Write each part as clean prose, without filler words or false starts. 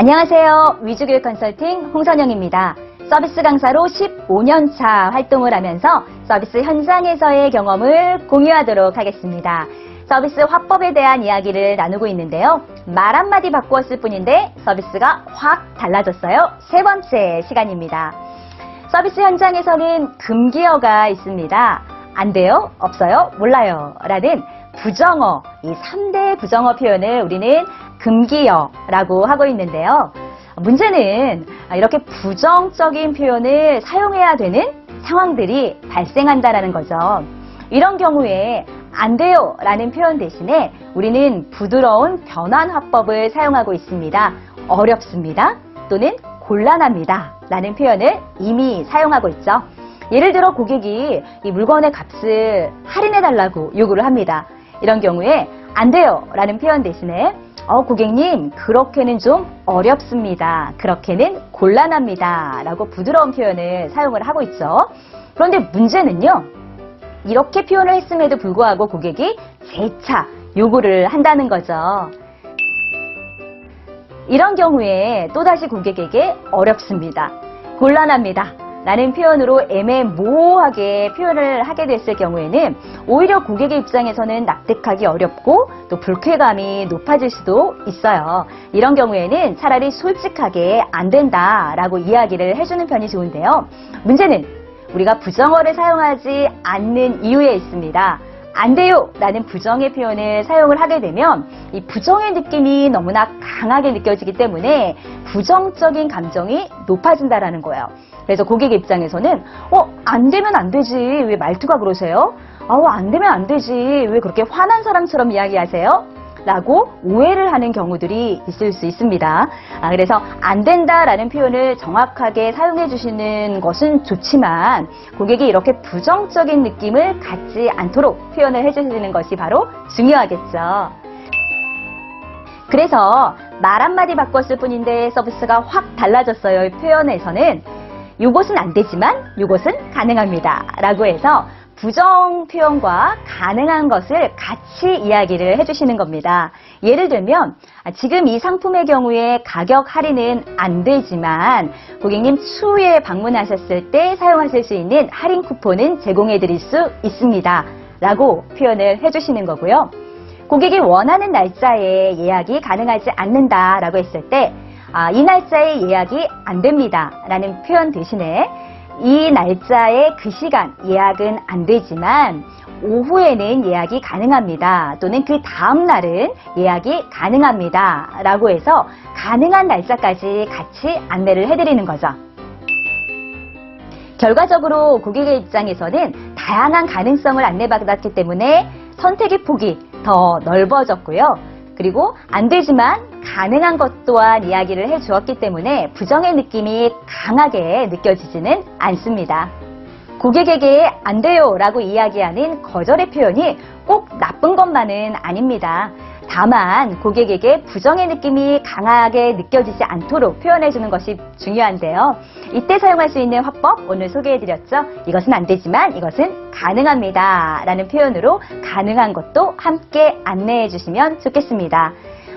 안녕하세요. 위주교육 컨설팅 홍선영입니다. 서비스 강사로 15년차 활동을 하면서 서비스 현장에서의 경험을 공유하도록 하겠습니다. 서비스 화법에 대한 이야기를 나누고 있는데요. 말 한마디 바꾸었을 뿐인데 서비스가 확 달라졌어요. 세 번째 시간입니다. 서비스 현장에서는 금기어가 있습니다. 안 돼요? 없어요? 몰라요? 라는 부정어, 이 3대 부정어 표현을 우리는 금기어라고 하고 있는데요. 문제는 이렇게 부정적인 표현을 사용해야 되는 상황들이 발생한다는 거죠. 이런 경우에 안 돼요 라는 표현 대신에 우리는 부드러운 변환 화법을 사용하고 있습니다. 어렵습니다 또는 곤란합니다 라는 표현을 이미 사용하고 있죠. 예를 들어 고객이 이 물건의 값을 할인해달라고 요구를 합니다. 이런 경우에 안 돼요 라는 표현 대신에 고객님 그렇게는 좀 어렵습니다. 그렇게는 곤란합니다 라고 부드러운 표현을 사용을 하고 있죠. 그런데 문제는요. 이렇게 표현을 했음에도 불구하고 고객이 재차 요구를 한다는 거죠. 이런 경우에 또다시 고객에게 어렵습니다. 곤란합니다. 라는 표현으로 애매모호하게 표현을 하게 됐을 경우에는 오히려 고객의 입장에서는 납득하기 어렵고 또 불쾌감이 높아질 수도 있어요. 이런 경우에는 차라리 솔직하게 안 된다라고 이야기를 해주는 편이 좋은데요. 문제는 우리가 부정어를 사용하지 않는 이유에 있습니다. 안 돼요 라는 부정의 표현을 사용을 하게 되면 이 부정의 느낌이 너무나 강하게 느껴지기 때문에 부정적인 감정이 높아진다는 거예요. 그래서 고객의 입장에서는 안 되면 안 되지 왜 말투가 그러세요? 안 되면 안 되지 왜 그렇게 화난 사람처럼 이야기하세요? 라고 오해를 하는 경우들이 있을 수 있습니다. 그래서 안 된다라는 표현을 정확하게 사용해 주시는 것은 좋지만 고객이 이렇게 부정적인 느낌을 갖지 않도록 표현을 해 주시는 것이 바로 중요하겠죠. 그래서 말 한마디 바꿨을 뿐인데 서비스가 확 달라졌어요. 이 표현에서는 요것은 안 되지만 요것은 가능합니다 라고 해서 부정 표현과 가능한 것을 같이 이야기를 해주시는 겁니다. 예를 들면 지금 이 상품의 경우에 가격 할인은 안 되지만 고객님 추후에 방문하셨을 때 사용하실 수 있는 할인 쿠폰은 제공해 드릴 수 있습니다 라고 표현을 해주시는 거고요. 고객이 원하는 날짜에 예약이 가능하지 않는다 라고 했을 때 이 날짜에 예약이 안 됩니다 라는 표현 대신에 이 날짜에 그 시간 예약은 안 되지만 오후에는 예약이 가능합니다 또는 그 다음 날은 예약이 가능합니다 라고 해서 가능한 날짜까지 같이 안내를 해드리는 거죠. 결과적으로 고객의 입장에서는 다양한 가능성을 안내받았기 때문에 선택의 폭이 더 넓어졌고요. 그리고 안 되지만 가능한 것 또한 이야기를 해주었기 때문에 부정의 느낌이 강하게 느껴지지는 않습니다. 고객에게 안 돼요 라고 이야기하는 거절의 표현이 꼭 나쁜 것만은 아닙니다. 다만 고객에게 부정의 느낌이 강하게 느껴지지 않도록 표현해주는 것이 중요한데요. 이때 사용할 수 있는 화법 오늘 소개해드렸죠. 이것은 안 되지만 이것은 가능합니다 라는 표현으로 가능한 것도 함께 안내해 주시면 좋겠습니다.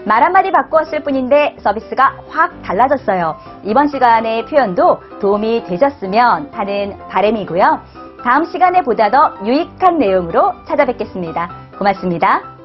말 한마디 바꾸었을 뿐인데 서비스가 확 달라졌어요. 이번 시간의 표현도 도움이 되셨으면 하는 바람이고요. 다음 시간에 보다 더 유익한 내용으로 찾아뵙겠습니다. 고맙습니다.